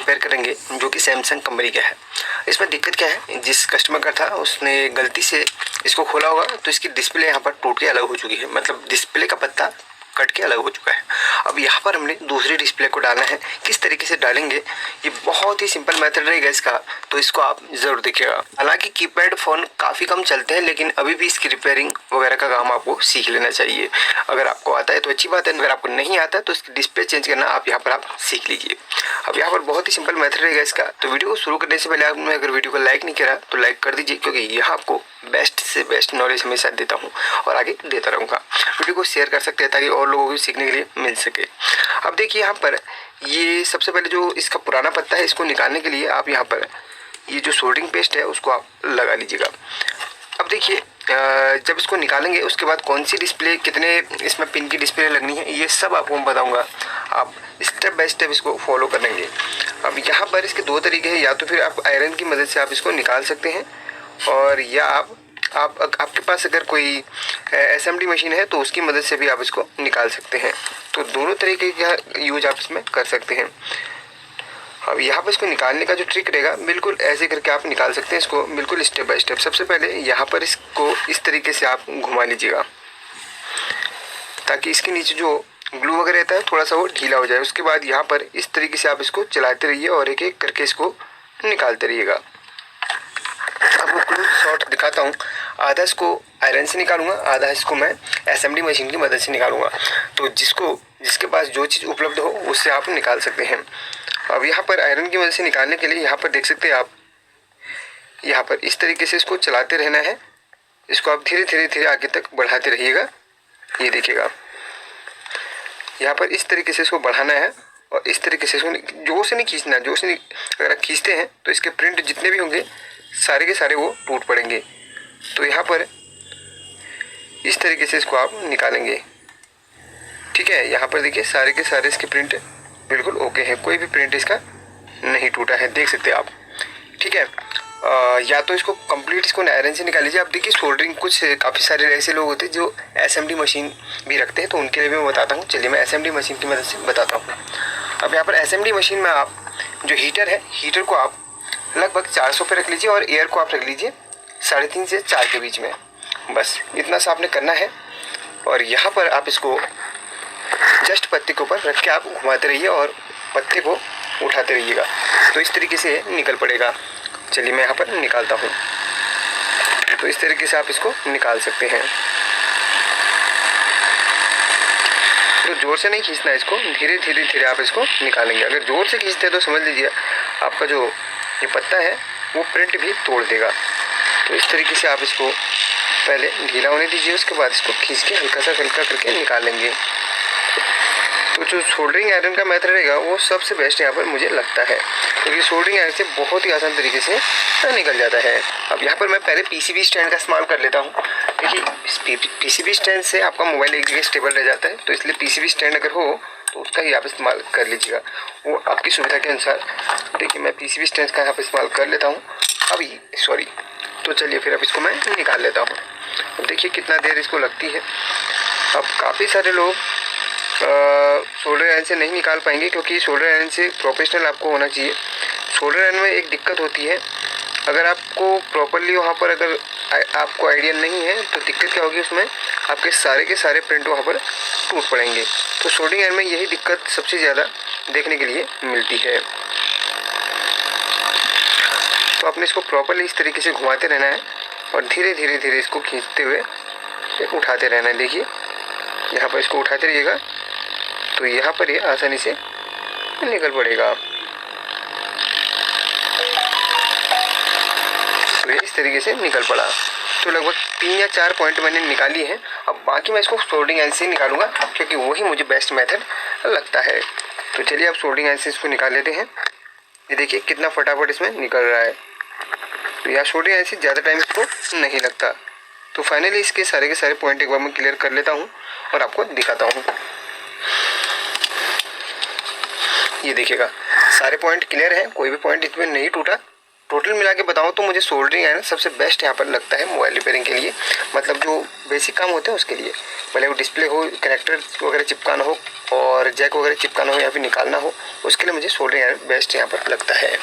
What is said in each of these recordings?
Repair करेंगे जो कि सैमसंग कंपनी का है। इसमें दिक्कत क्या है, जिस कस्टमर का था उसने गलती से इसको खोला होगा तो इसकी डिस्प्ले यहाँ पर टूट के अलग हो चुकी है, मतलब डिस्प्ले का पत्ता कट के अलग हो चुका है। अब यहाँ पर हमने दूसरी डिस्प्ले को डालना है। किस तरीके से डालेंगे, ये बहुत ही सिंपल मेथड रहेगा इसका, तो इसको आप जरूर देखिएगा। हालांकि कीपैड फ़ोन काफ़ी कम चलते हैं, लेकिन अभी भी इसकी रिपेयरिंग वगैरह का काम आपको सीख लेना चाहिए। अगर आपको आता है तो अच्छी बात है, अगर आपको नहीं आता तो इसकी डिस्प्ले चेंज करना आप यहाँ पर आप सीख लीजिए। अब यहाँ पर बहुत ही सिंपल मेथड रहेगा इसका। तो वीडियो को शुरू करने से पहले आपने अगर वीडियो को लाइक नहीं करा तो लाइक कर दीजिए, क्योंकि यहाँ आपको बेस्ट से बेस्ट नॉलेज हमेशा देता हूँ और आगे देता रहूँगा। वीडियो को शेयर कर सकते हैं ताकि और लोगों को सीखने के लिए मिल सके। अब देखिए यहाँ पर ये सबसे पहले जो इसका पुराना पत्ता है इसको निकालने के लिए आप यहाँ पर ये जो सोल्डरिंग पेस्ट है उसको आप लगा लीजिएगा। अब देखिए जब इसको निकालेंगे उसके बाद कौन सी डिस्प्ले, कितने इसमें पिन की डिस्प्ले लगनी है, ये सब आपको मैं बताऊँगा। आप स्टेप बाय स्टेप इसको फॉलो करेंगे। अब यहाँ पर इसके दो तरीके हैं, या तो फिर आप आयरन की मदद से आप इसको निकाल सकते हैं, और या आपके पास अगर कोई एसएमडी मशीन है तो उसकी मदद से भी आप इसको निकाल सकते हैं। तो दोनों तरीके का यूज आप इसमें कर सकते हैं। अब यहाँ पर इसको निकालने का जो ट्रिक रहेगा, बिल्कुल ऐसे करके आप निकाल सकते हैं इसको, बिल्कुल स्टेप बाय स्टेप। सबसे पहले यहाँ पर इसको इस तरीके से आप घुमा लीजिएगा ताकि इसके नीचे जो ग्लू वगैरह रहता है थोड़ा सा वो ढीला हो जाए। उसके बाद यहाँ पर इस तरीके से आप इसको चलाते रहिए और एक एक करके इसको निकालते रहिएगा। आपको क्लोज शॉट दिखाता हूँ। आधा इसको आयरन से निकालूंगा, आधा इसको मैं एसएमडी मशीन की मदद से निकालूंगा। तो जिसके पास जो चीज़ उपलब्ध हो उससे आप निकाल सकते हैं। अब यहाँ पर आयरन की मदद से निकालने के लिए यहाँ पर देख सकते हैं आप, यहाँ पर इस तरीके से इसको चलाते रहना है। इसको आप धीरे धीरे धीरे आगे तक बढ़ाते रहिएगा। ये देखिएगा यहाँ पर इस तरीके से इसको बढ़ाना है और इस तरीके से इसको जोर से नहीं खींचना। जोर से नहीं, अगर आप खींचते हैं तो इसके प्रिंट जितने भी होंगे सारे के सारे वो टूट पड़ेंगे। तो यहाँ पर इस तरीके से इसको आप निकालेंगे, ठीक है। यहाँ पर देखिए सारे के सारे इसके प्रिंट बिल्कुल ओके हैं, कोई भी प्रिंट इसका नहीं टूटा है, देख सकते हैं आप, ठीक है। या तो इसको कंप्लीट इसको आयरन से निकाल लीजिए। आप देखिए सोल्डरिंग कुछ काफ़ी सारे ऐसे लोग होते हैं जो एसएमडी मशीन भी रखते हैं, तो उनके लिए भी मैं बताता हूँ। चलिए मैं एसएमडी मशीन की मदद से बताता हूँ। अब यहाँ पर एसएमडी मशीन में आप जो हीटर है, हीटर को आप लगभग 400 पे रख लीजिए और एयर को आप रख लीजिए 3.5 से 4 के बीच में। बस इतना सा आपने करना है और यहाँ पर आप इसको जस्ट पत्ते के ऊपर रख के आप घुमाते रहिए और पत्ते को उठाते रहिएगा, तो इस तरीके से निकल पड़ेगा। चलिए मैं यहाँ पर निकालता हूँ। तो इस तरीके से आप इसको निकाल सकते हैं। तो जोर से नहीं खींचना है इसको, धीरे धीरे धीरे आप इसको निकालेंगे। अगर जोर से खींचते हैं तो समझ लीजिए आपका जो ये पत्ता है वो प्रिंट भी तोड़ देगा। तो इस तरीके से आप इसको पहले ढीला होने दीजिए, उसके बाद इसको खींच के हल्का सा हल्का करके निकालेंगे। तो जो सोल्डरिंग आयरन का मेथड रहेगा वो सबसे बेस्ट यहाँ पर मुझे लगता है, क्योंकि सोल्डरिंग आयरन से बहुत ही आसान तरीके से निकल जाता है। अब यहाँ पर मैं पहले पीसीबी स्टैंड का इस्तेमाल कर लेता हूँ। देखिए पीसीबी स्टैंड से आपका मोबाइल एक जगह स्टेबल रह जाता है, तो इसलिए पीसीबी स्टैंड अगर हो तो उसका ही आप इस्तेमाल कर लीजिएगा, वो आपकी सुविधा के अनुसार। देखिए मैं पीसीबी स्टैंड का यहाँ पर इस्तेमाल कर लेता हूँ अभी, सॉरी। तो चलिए फिर अब इसको मैं निकाल लेता हूँ। अब देखिए कितना देर इसको लगती है। अब काफ़ी सारे लोग सोल्डर आयरन से नहीं निकाल पाएंगे, क्योंकि सोल्डर आयरन से प्रोफेशनल आपको होना चाहिए। सोल्डर आयरन में एक दिक्कत होती है, अगर आपको प्रॉपरली वहाँ पर अगर आपको आइडिया नहीं है तो दिक्कत क्या होगी, उसमें आपके सारे के सारे प्रिंट वहाँ पर टूट पड़ेंगे। तो सोल्डरिंग आयरन में यही दिक्कत सबसे ज़्यादा देखने के लिए मिलती है। तो आपने इसको प्रॉपरली इस तरीके से घुमाते रहना है और धीरे धीरे धीरे इसको खींचते हुए उठाते रहना है। देखिए यहाँ पर इसको उठाते रहिएगा तो यहाँ पर ये आसानी से निकल पड़ेगा। तो इस तरीके से निकल पड़ा। तो लगभग 3 या 4 पॉइंट मैंने निकाली है। अब बाकी मैं इसको सोल्डरिंग आयरन से निकालूंगा, क्योंकि वही मुझे बेस्ट मेथड लगता है। तो चलिए अब सोल्डरिंग आयरन से इसको निकाल लेते हैं। ये देखिए कितना फटाफट इसमें निकल रहा है। तो यहाँ सोल्डरिंग आयरन से ज़्यादा टाइम इसको नहीं लगता। तो फाइनली इसके सारे के सारे पॉइंट एक बार मैं क्लियर कर लेता हूँ और आपको दिखाता हूँ। ये देखिएगा सारे पॉइंट क्लियर हैं, कोई भी पॉइंट इसमें नहीं टूटा। टोटल मिला के बताऊँ तो मुझे सोल्डरिंग आयरन सबसे बेस्ट यहाँ पर लगता है मोबाइल रिपेयरिंग के लिए। मतलब जो बेसिक काम होते हैं उसके लिए, भले वो डिस्प्ले हो, कनेक्टर वगैरह चिपकाना हो और जैक वगैरह चिपकाना हो या फिर निकालना हो, उसके लिए मुझे सोल्डरिंग आयरन बेस्ट यहाँ पर लगता है।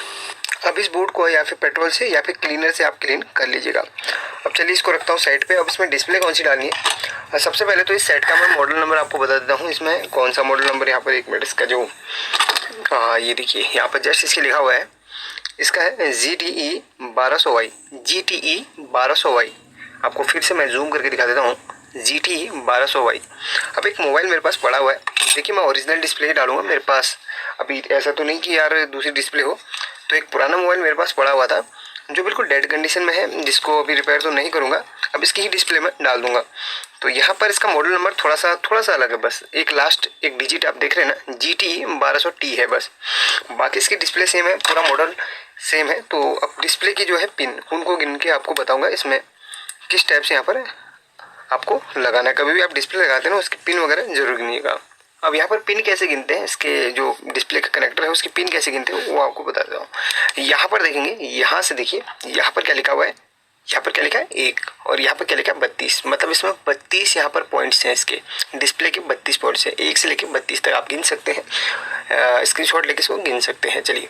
अब इस बोर्ड को या फिर पेट्रोल से या फिर क्लीनर से आप क्लीन कर लीजिएगा। अब चलिए इसको रखता हूँ साइड पे। अब इसमें डिस्प्ले कौन सी डालनी है, सबसे पहले तो इस सेट का मैं मॉडल नंबर आपको बता देता हूँ। इसमें कौन सा मॉडल नंबर यहाँ पर, एक मिनट, इसका जो ये देखिए यहाँ पर जस्ट इसके लिखा हुआ है, इसका है GTE 1200Y, GTE 1200Y। आपको फिर से मैं जूम करके दिखा देता हूँ, GTE 1200Y। अब एक मोबाइल मेरे पास पड़ा हुआ है, देखिए मैं ओरिजिनल डिस्प्ले ही डालूंगा मेरे पास। अभी ऐसा तो नहीं कि यार दूसरी डिस्प्ले हो। तो एक पुराना मोबाइल मेरे पास पड़ा हुआ था जो बिल्कुल डेड कंडीशन में है, जिसको अभी रिपेयर तो नहीं करूँगा, अब इसकी ही डिस्प्ले में डाल दूंगा। तो यहाँ पर इसका मॉडल नंबर थोड़ा सा अलग है, बस एक लास्ट एक डिजिट आप देख रहे हैं ना, GTE 1200T है बस। बाकी इसकी डिस्प्ले सेम है, पूरा मॉडल सेम है। तो अब डिस्प्ले की जो है पिन, उनको गिन के आपको बताऊंगा इसमें किस टाइप से यहाँ पर आपको लगाना है। कभी भी आप डिस्प्ले लगाते हैं ना, उसकी पिन वगैरह जरूर गिनिएगा। अब यहाँ पर पिन कैसे गिनते हैं, इसके जो डिस्प्ले का कनेक्टर है उसकी पिन कैसे गिनते हैं वो आपको बता देता हूँ। यहाँ पर देखेंगे, यहाँ से देखिए यहाँ पर क्या लिखा हुआ है, यहाँ पर क्या लिखा है 1 और यहाँ पर क्या लिखा है 32। मतलब इसमें 32 यहाँ पर पॉइंट्स हैं, इसके डिस्प्ले के 32 पॉइंट्स हैं, 1 से लेकर 32 तक आप गिन सकते हैं, स्क्रीनशॉट लेके इसको गिन सकते हैं। चलिए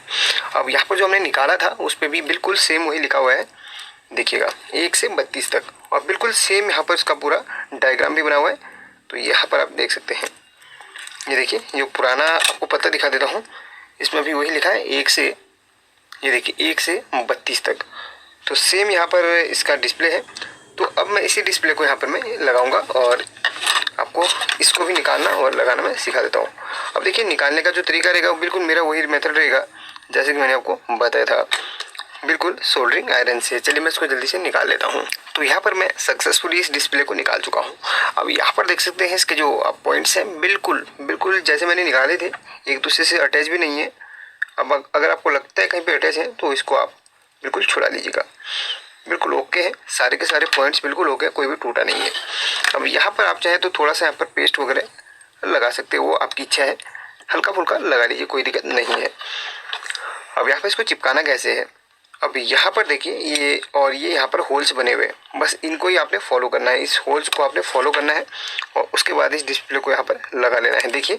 अब यहाँ पर जो हमने निकाला था उस पर भी बिल्कुल सेम वही लिखा हुआ है, देखिएगा 1 से 32 तक, और बिल्कुल सेम यहाँ पर इसका पूरा डायग्राम भी बना हुआ है। तो यहाँ पर आप देख सकते हैं, ये देखिए जो पुराना आपको पता दिखा देता हूँ, इसमें भी वही लिखा है 1 से, ये देखिए 1 से 32 तक। तो सेम यहाँ पर इसका डिस्प्ले है। तो अब मैं इसी डिस्प्ले को यहाँ पर मैं लगाऊंगा और आपको इसको भी निकालना और लगाना मैं सिखा देता हूँ। अब देखिए निकालने का जो तरीका रहेगा वो बिल्कुल मेरा वही मेथड रहेगा जैसे कि मैंने आपको बताया था, बिल्कुल सोल्डरिंग आयरन से। चलिए मैं इसको जल्दी से निकाल लेता हूँ। तो यहाँ पर मैं सक्सेसफुली इस डिस्प्ले को निकाल चुका हूँ। अब यहाँ पर देख सकते हैं इसके जो पॉइंट्स हैं बिल्कुल जैसे मैंने निकाले थे, एक दूसरे से अटैच भी नहीं है। अब अगर आपको लगता है कहीं पे अटैच है तो इसको आप बिल्कुल छुड़ा लीजिएगा, बिल्कुल ओके है, सारे के सारे पॉइंट्स बिल्कुल ओके है, कोई भी टूटा नहीं है। अब यहाँ पर आप चाहे तो थोड़ा सा यहाँ पर पेस्ट वगैरह लगा सकते हो, वो आपकी इच्छा है, हल्का फुल्का लगा लीजिए, कोई दिक्कत नहीं है। अब यहाँ पर इसको चिपकाना कैसे है, अब यहाँ पर देखिए ये और ये यहाँ पर होल्स बने हुए हैं, बस इनको ही आपने फॉलो करना है, इस होल्स को आपने फॉलो करना है और उसके बाद इस डिस्प्ले को यहाँ पर लगा लेना है। देखिए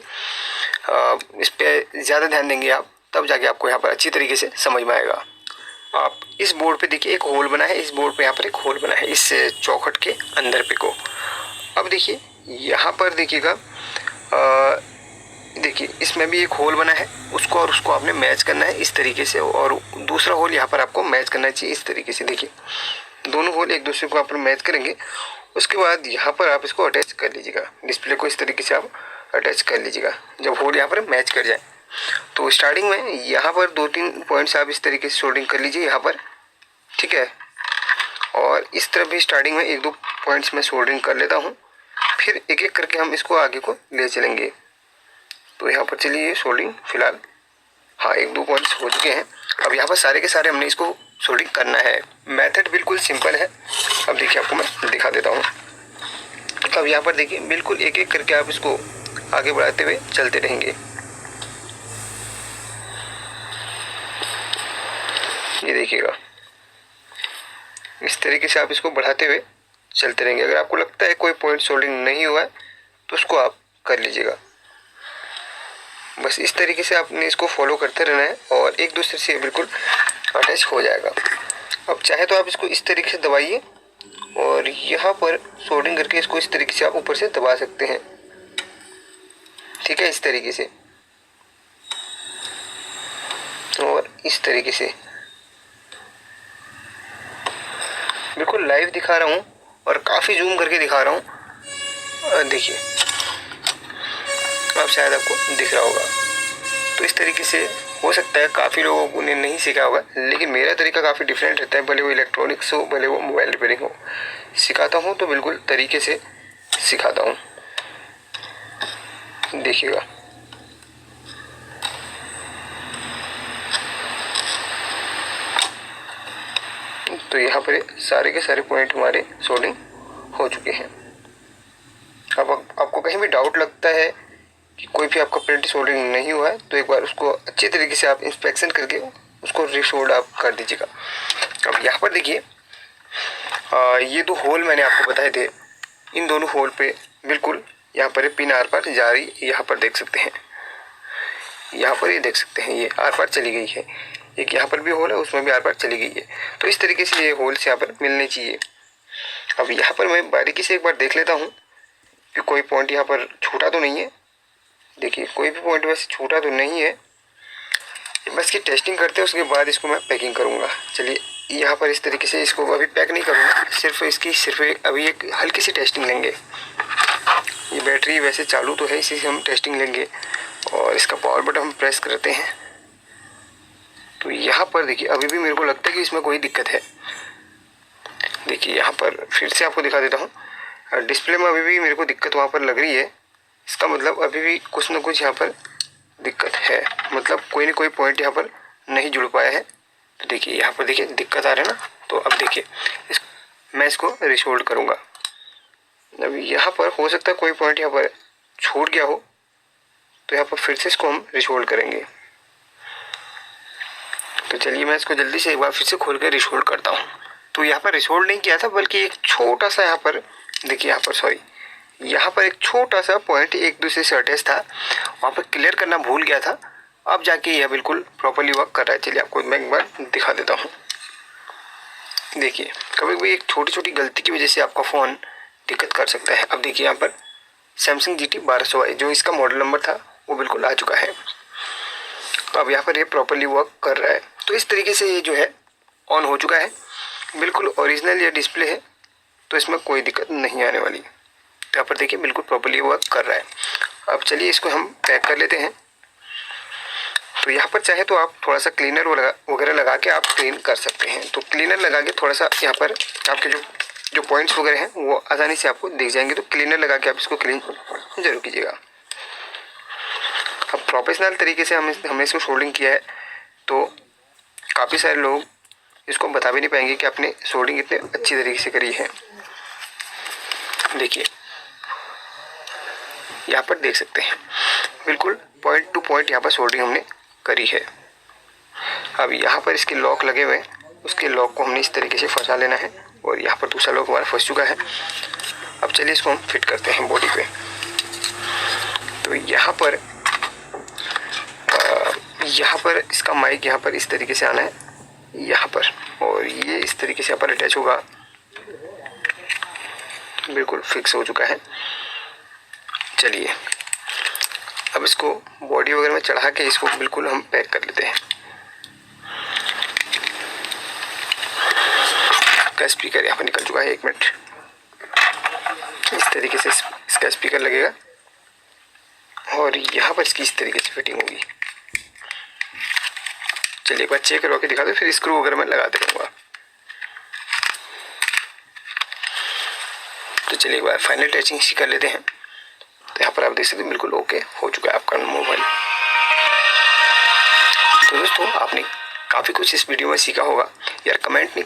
इस पर ज़्यादा ध्यान देंगे आप, तब जाके आपको यहाँ पर अच्छी तरीके से समझ में आएगा। आप इस बोर्ड पे देखिए एक होल बना है, इस बोर्ड पे यहाँ पर एक होल बना है इस चौखट के अंदर पे को। अब देखिए यहाँ पर देखिएगा, देखिए इसमें भी एक होल बना है, उसको और उसको आपने मैच करना है इस तरीके से, और दूसरा होल यहाँ पर आपको मैच करना चाहिए इस तरीके से। देखिए दोनों होल एक दूसरे को आप मैच करेंगे, उसके बाद यहाँ पर आप इसको अटैच कर लीजिएगा, डिस्प्ले को इस तरीके से आप अटैच कर लीजिएगा जब होल यहाँ पर मैच कर जाए। तो स्टार्टिंग में यहाँ पर 2-3 पॉइंट्स आप इस तरीके से सोल्डिंग कर लीजिए यहाँ पर, ठीक है। और इस तरफ भी स्टार्टिंग में 1-2 पॉइंट्स में सोल्डिंग कर लेता हूँ, फिर एक एक करके हम इसको आगे को ले चलेंगे। तो यहाँ पर चलिए सोल्डिंग फिलहाल, हाँ 1-2 पॉइंट्स हो चुके हैं। अब यहाँ पर सारे के सारे हमने इसको सोल्डिंग करना है। मेथड बिल्कुल सिंपल है, अब देखिए आपको मैं दिखा देता हूँ। अब यहाँ पर देखिए बिल्कुल एक एक करके आप इसको आगे बढ़ाते हुए चलते रहेंगे। ये देखिएगा इस तरीके से आप इसको बढ़ाते हुए चलते रहेंगे। अगर आपको लगता है कोई पॉइंट सोल्डिंग नहीं हुआ है तो उसको आप कर लीजिएगा। बस इस तरीके से आपने इसको फॉलो करते रहना है और एक दूसरे से बिल्कुल अटैच हो जाएगा। अब चाहे तो आप इसको इस तरीके से दबाइए और यहाँ पर सोल्डिंग करके इसको इस तरीके से आप ऊपर से दबा सकते हैं, ठीक है, इस तरीके से और इस तरीके से। बिल्कुल लाइव दिखा रहा हूँ और काफ़ी जूम करके दिखा रहा हूँ, देखिए अब शायद आपको दिख रहा होगा। तो इस तरीके से हो सकता है काफ़ी लोगों ने नहीं सीखा होगा, लेकिन मेरा तरीका काफ़ी डिफरेंट रहता है, भले वो इलेक्ट्रॉनिक्स हो भले वो मोबाइल रिपेयरिंग हो। सिखाता हूँ तो बिल्कुल तरीके से सिखाता हूँ, देखिएगा। तो यहाँ पर सारे के सारे पॉइंट हमारे सोल्डिंग हो चुके हैं। अब आपको कहीं भी डाउट लगता है कि कोई भी आपका प्रिंट सोल्डिंग नहीं हुआ है तो एक बार उसको अच्छी तरीके से आप इंस्पेक्शन करके उसको रिसोल्ड आप कर दीजिएगा। अब यहाँ पर देखिए ये 2 होल मैंने आपको बताए थे, इन दोनों होल पे बिल्कुल यहाँ पर पिन आर पार जा रही, यहाँ पर देख सकते हैं, यहाँ पर ये देख सकते हैं ये आर पार चली गई है। एक यहाँ पर भी होल है, उसमें भी आर पार चली गई है। तो इस तरीके से ये होल्स यहाँ पर मिलने चाहिए। अब यहाँ पर मैं बारीकी से एक बार देख लेता हूँ कि कोई पॉइंट यहाँ पर छूटा तो नहीं है। देखिए कोई भी पॉइंट वैसे छूटा तो नहीं है। बस इसकी टेस्टिंग करते हैं, उसके बाद इसको मैं पैकिंग करूँगा। चलिए यहाँ पर इस तरीके से इसको अभी पैक नहीं करूँगा, सिर्फ अभी एक हल्की सी टेस्टिंग लेंगे। ये बैटरी वैसे चालू तो है, इसी से हम टेस्टिंग लेंगे। और इसका पावर बटन हम प्रेस करते हैं तो यहाँ पर देखिए अभी भी मेरे को लगता है कि इसमें कोई दिक्कत है। देखिए यहाँ पर फिर से आपको दिखा देता हूँ, डिस्प्ले में अभी भी मेरे को दिक्कत वहाँ पर लग रही है। इसका मतलब अभी भी कुछ ना कुछ यहाँ पर दिक्कत है, मतलब कोई ना कोई पॉइंट यहाँ पर नहीं जुड़ पाया है। तो देखिए यहाँ पर देखिए दिक्कत आ रहा है ना। तो अब देखिए मैं इसको रिसोल्ड करूँगा। अब यहाँ पर हो सकता है कोई पॉइंट यहाँ पर छूट गया हो, तो यहाँ पर फिर से इसको हम रिसोल्ड करेंगे। तो चलिए मैं इसको जल्दी से एक बार फिर से खोल कर रिसोल्ड करता हूँ। तो यहाँ पर रिसोल्ड नहीं किया था, बल्कि एक छोटा सा यहाँ पर देखिए, यहाँ पर एक छोटा सा पॉइंट एक दूसरे से अटैच था, वहाँ पर क्लियर करना भूल गया था। अब जाके यह बिल्कुल प्रॉपर्ली वर्क कर रहा है। चलिए आपको मैं एक बार दिखा देता हूँ। देखिए कभी कभी एक छोटी छोटी गलती की वजह से आपका फ़ोन दिक्कत कर सकता है। अब देखिए यहाँ पर सैमसंग GT 1200i जो इसका मॉडल नंबर था वो बिल्कुल आ चुका है। अब यहाँ पर ये प्रॉपर्ली वर्क कर रहा है। तो इस तरीके से ये जो है ऑन हो चुका है, बिल्कुल ओरिजिनल ये डिस्प्ले है, तो इसमें कोई दिक्कत नहीं आने वाली। तो यहाँ पर देखिए बिल्कुल प्रॉपर्ली वर्क कर रहा है। अब चलिए इसको हम पैक कर लेते हैं। तो यहाँ पर चाहे तो आप थोड़ा सा क्लीनर वगैरह लगा के आप क्लीन कर सकते हैं। तो क्लीनर लगा के थोड़ा सा यहाँ पर आपके जो पॉइंट्स वगैरह हैं वो आसानी से आपको दिख जाएंगे। तो क्लीनर लगा के आप इसको क्लीन जरूर कीजिएगा। अब प्रोफेशनल तरीके से हमने इसको सोल्डिंग किया है, तो काफ़ी सारे लोग इसको बता भी नहीं पाएंगे कि आपने सोल्डिंग इतने अच्छी तरीके से करी है। देखिए यहाँ पर देख सकते हैं बिल्कुल पॉइंट टू पॉइंट यहाँ पर सोल्डिंग हमने करी है। अब यहाँ पर इसके लॉक लगे हुए हैं, उसके लॉक को हमने इस तरीके से फंसा लेना है। और यहाँ पर दूसरा लॉक हमारा फंस चुका है। अब चलिए इसको हम फिट करते हैं बॉडी पे। तो यहाँ पर इसका माइक यहाँ पर इस तरीके से आना है यहाँ पर, और ये इस तरीके से यहाँ पर अटैच होगा। बिल्कुल फिक्स हो चुका है। चलिए अब इसको बॉडी वगैरह में चढ़ा के इसको बिल्कुल हम पैक कर लेते हैं। इसका स्पीकर यहाँ पर निकल चुका है, 1 मिनट। इस तरीके से इसका स्पीकर लगेगा और यहाँ पर इसकी इस तरीके से फिटिंग होगी। चलिए एक बार चेक करवा के दिखा दो, फिर स्क्रू वगैरह मैं लगाते रहूँगा। तो चलिए एक बार फाइनल टचिंग इसी कर लेते हैं। तो यहाँ पर आप देख सकते हैं बिल्कुल ओके हो चुका है आपका मोबाइल। तो दोस्तों आपने काफ़ी कुछ इस वीडियो में सीखा होगा यार। कमेंट नहीं